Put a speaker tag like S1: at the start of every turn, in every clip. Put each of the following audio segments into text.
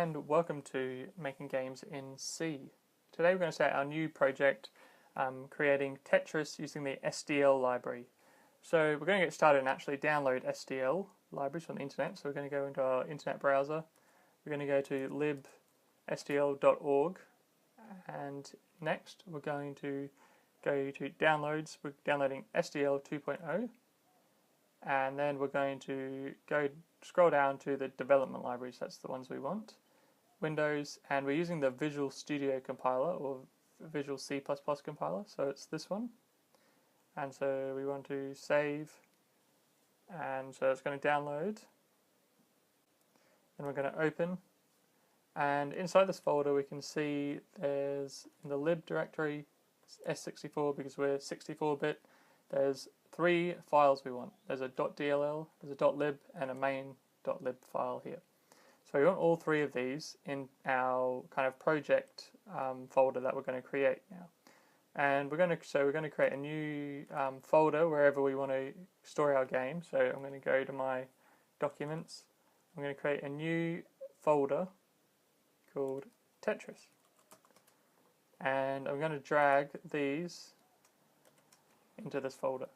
S1: and welcome to Making Games in C. Today we're going to start our new project creating Tetris using the SDL library. So we're going to get started and actually download SDL libraries from the internet. So we're going to go into our internet browser, we're going to go to libsdl.org, and next we're going to go to downloads. We're downloading SDL 2.0, and then we're going to scroll down to the development libraries. That's the ones we want. Windows, and we're using the Visual Studio compiler or Visual C++ compiler, so it's this one. And so we want to save, and so it's going to download. Then we're going to open, and inside this folder we can see there's in the lib directory S64, because we're 64-bit, there's 3 files we want. There's a .dll, there's a .lib, and a main.lib file here. So we want all 3 of these in our kind of project folder that we're going to create now. And we're going to create a new folder wherever we want to store our game. So I'm going to go to my documents. I'm going to create a new folder called Tetris. And I'm going to drag these into this folder.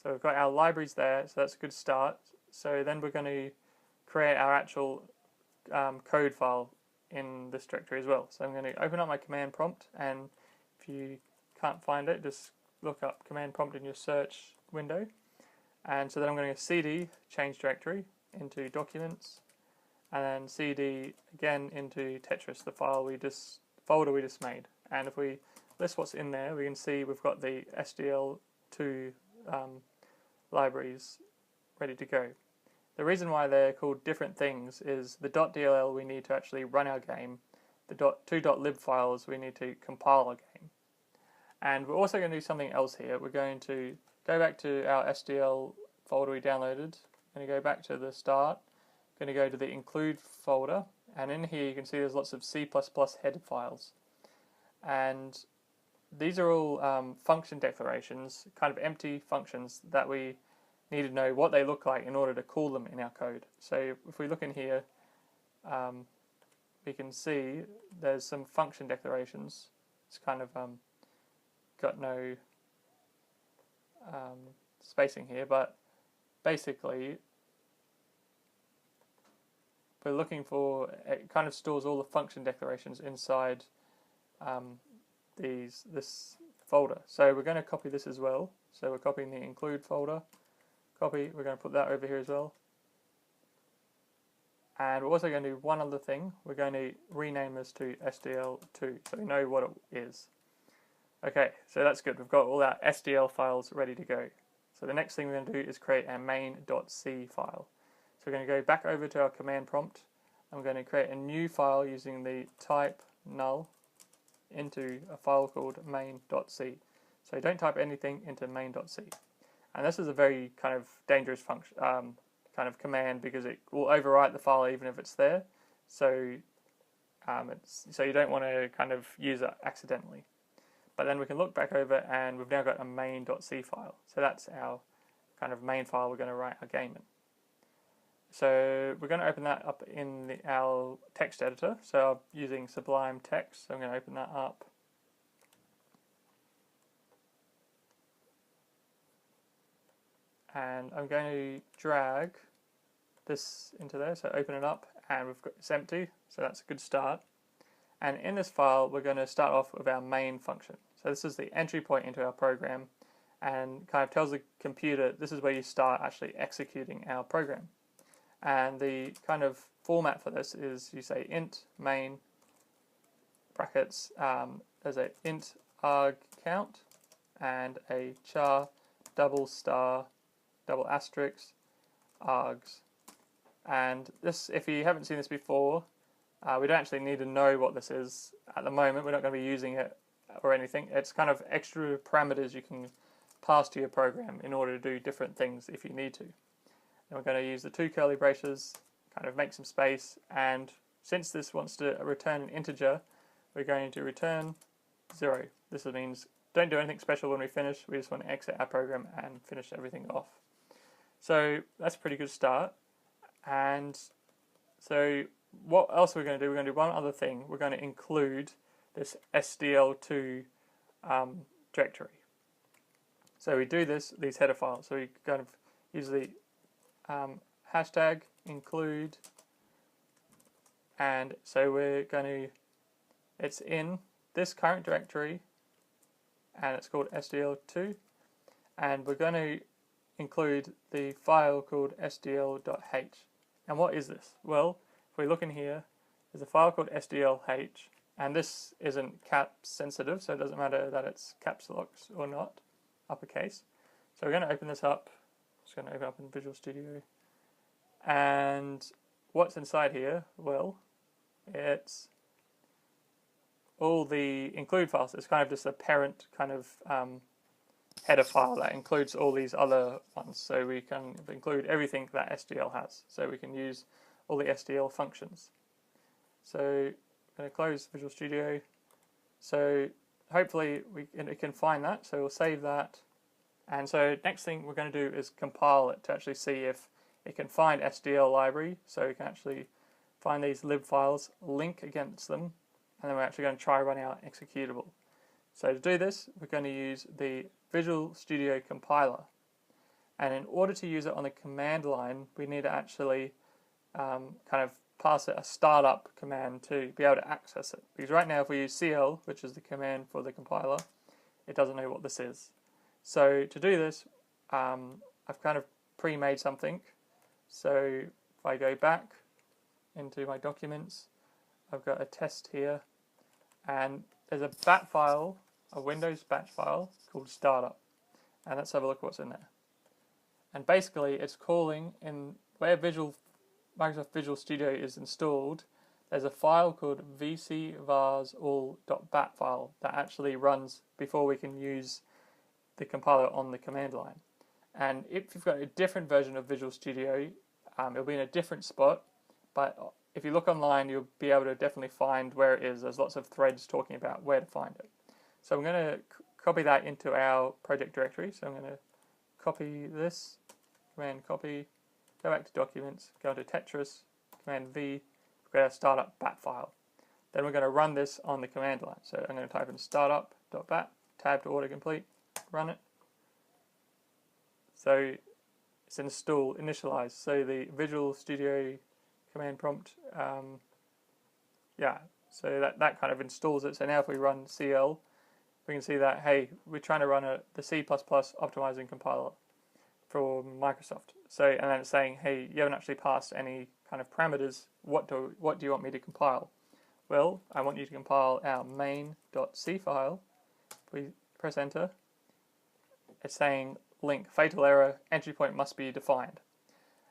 S1: So we've got our libraries there, so that's a good start. So then we're going to create our actual code file in this directory as well. So I'm going to open up my command prompt, and if you can't find it, just look up command prompt in your search window. And so then I'm going to cd change directory into documents, and then cd again into Tetris, the folder we just made. And if we list what's in there, we can see we've got the SDL2 libraries ready to go. The reason why they're called different things is the .dll we need to actually run our game, the two .lib files we need to compile our game. And we're also going to do something else here. We're going to go back to our SDL folder we downloaded, going to go back to the start, going to go to the include folder, and in here you can see there's lots of C++ header files. And these are all function declarations, kind of empty functions that we need to know what they look like in order to call them in our code. So if we look in here, we can see there's some function declarations. It's kind of got no spacing here, but basically we're looking for, it kind of stores all the function declarations inside this folder. So we're going to copy this as well. So we're copying the include folder. Copy, we're going to put that over here as well. And we're also going to do one other thing. We're going to rename this to SDL2 so we know what it is. Okay, so that's good. We've got all our SDL files ready to go. So the next thing we're going to do is create our main.c file. So we're going to go back over to our command prompt. I'm going to create a new file using the type null into a file called main.c. So don't type anything into main.c. And this is a very kind of dangerous function, kind of command, because it will overwrite the file even if it's there. So you don't want to kind of use it accidentally. But then we can look back over, and we've now got a main.c file. So that's our kind of main file we're going to write our game in. So we're going to open that up in our text editor. So I'm using Sublime Text. So I'm going to open that up. And I'm going to drag this into there, so open it up, and it's empty, so that's a good start. And in this file we're going to start off with our main function. So this is the entry point into our program, and kind of tells the computer this is where you start actually executing our program. And the kind of format for this is you say int main brackets, there's a int arg count and a char double asterisk args. And this, if you haven't seen this before, we don't actually need to know what this is at the moment. We're not going to be using it or anything. It's kind of extra parameters you can pass to your program in order to do different things if you need to. And we're going to use the 2 curly braces, kind of make some space, and since this wants to return an integer, we're going to return 0. This means don't do anything special when we finish. We just want to exit our program and finish everything off. So that's a pretty good start. And So what else we're going to do? We're going to do one other thing. We're going to include this SDL2 directory. So we do these header files. So we kind of use the hashtag include, and so we're going to, it's in this current directory, and it's called SDL2, and we're going to include the file called sdl.h. And what is this? Well, if we look in here, there's a file called sdl.h, and this isn't caps sensitive, so it doesn't matter that it's caps locks or not, uppercase. So we're going to open this up. Just going to open up in Visual Studio. And what's inside here? Well, it's all the include files. It's kind of just a parent kind of header file that includes all these other ones. So we can include everything that SDL has. So we can use all the SDL functions. So I'm going to close Visual Studio. So hopefully it can find that. So we'll save that. And so next thing we're going to do is compile it to actually see if it can find SDL library. So we can actually find these lib files, link against them, and then we're actually going to try running our executable. So to do this, we're going to use the Visual Studio compiler. And in order to use it on the command line, we need to actually kind of pass it a startup command to be able to access it. Because right now if we use CL, which is the command for the compiler, it doesn't know what this is. So to do this, I've kind of pre-made something. So if I go back into my documents, I've got a test here, and there's a bat file, a Windows batch file called startup, and let's have a look what's in there. And basically it's calling in where Microsoft Visual Studio is installed, there's a file called vcvarsall.bat file that actually runs before we can use the compiler on the command line. And if you've got a different version of Visual Studio, it'll be in a different spot, but if you look online, you'll be able to definitely find where it is. There's lots of threads talking about where to find it. So I'm going to copy that into our project directory. So I'm going to copy this, command copy, go back to documents, go to Tetris, command V, create a startup bat file. Then we're going to run this on the command line. So I'm going to type in startup.bat, tab to autocomplete, run it. So it's initialized. So the Visual Studio command prompt, so that kind of installs it. So now if we run CL, we can see that, hey, we're trying to run the C++ optimizing compiler for Microsoft. So, and then it's saying, hey, you haven't actually passed any kind of parameters. What do you want me to compile? Well, I want you to compile our main.c file. If we press enter, it's saying link, fatal error, entry point must be defined.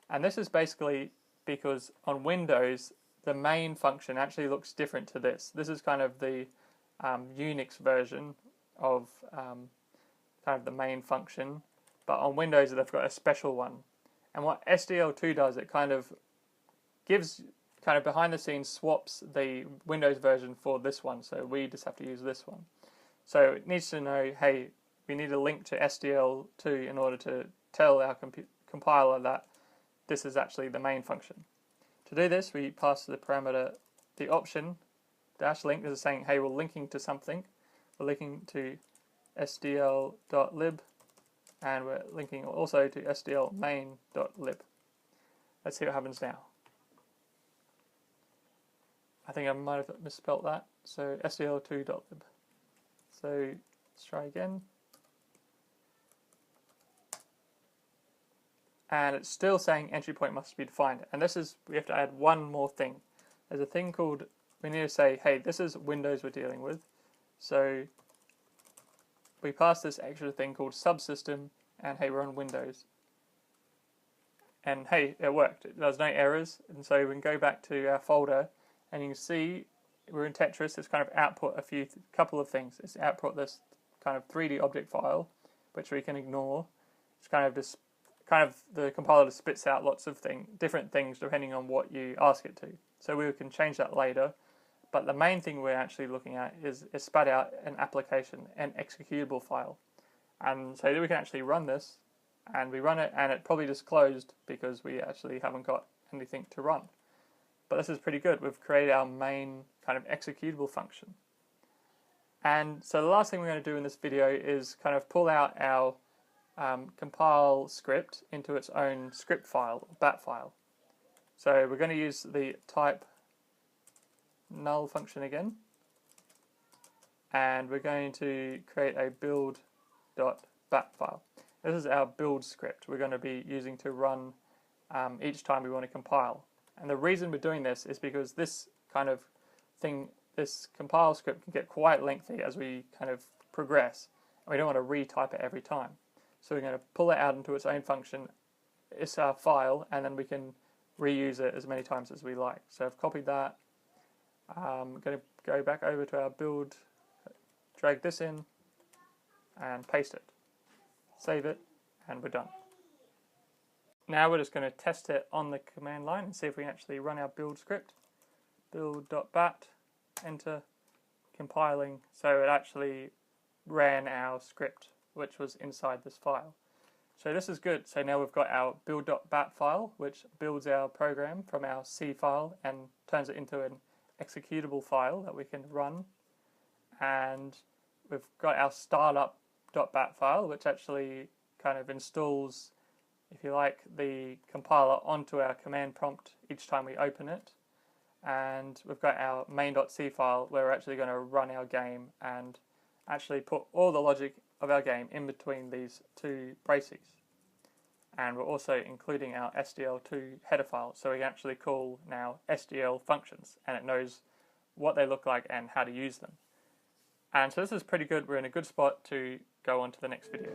S1: And this is basically because on Windows, the main function actually looks different to this. This is kind of the Unix version of kind of the main function, but on Windows they've got a special one. And what SDL2 does, it kind of gives, kind of behind the scenes swaps the Windows version for this one, so we just have to use this one. So it needs to know, hey, we need a link to SDL2 in order to tell our compiler that this is actually the main function. To do this, we pass the parameter, the option -link. This is saying, hey, we're linking to something. We're linking to sdl.lib, and we're linking also to sdl-main.lib. Let's see what happens now. I think I might have misspelt that. So sdl2.lib. So let's try again. And it's still saying entry point must be defined. And this is, we have to add one more thing. There's a thing called, we need to say, hey, this is Windows we're dealing with. So we pass this extra thing called subsystem, and hey, we're on Windows. And hey, it worked. There's no errors. And so we can go back to our folder, and you can see we're in Tetris. It's kind of output couple of things. It's output this kind of 3D object file, which we can ignore. It's kind of just the compiler just spits out lots of different things depending on what you ask it to. So we can change that later. But the main thing we're actually looking at is it spat out an application, an executable file. And so we can actually run this, and we run it, and it probably just closed because we actually haven't got anything to run. but this is pretty good. We've created our main kind of executable function. And so the last thing we're going to do in this video is kind of pull out our compile script into its own script file, bat file. So we're going to use the type null function again, and we're going to create a build.bat file. This is our build script we're going to be using to run each time we want to compile. And the reason we're doing this is because this kind of thing, this compile script can get quite lengthy as we kind of progress, and we don't want to retype it every time. So we're going to pull it out into its own function. It's our file, and then we can reuse it as many times as we like. So I've copied that. I'm going to go back over to our build, drag this in, and paste it. Save it, and we're done. Now we're just going to test it on the command line and see if we can actually run our build script. Build.bat, enter, compiling. So it actually ran our script, which was inside this file. So this is good. So now we've got our build.bat file, which builds our program from our C file and turns it into an executable file that we can run. And we've got our startup.bat file, which actually kind of installs, if you like, the compiler onto our command prompt each time we open it. And we've got our main.c file where we're actually going to run our game and actually put all the logic of our game in between these two braces. And we're also including our SDL2 header file, so we can actually call now SDL functions, and it knows what they look like and how to use them. And so this is pretty good. We're in a good spot to go on to the next video.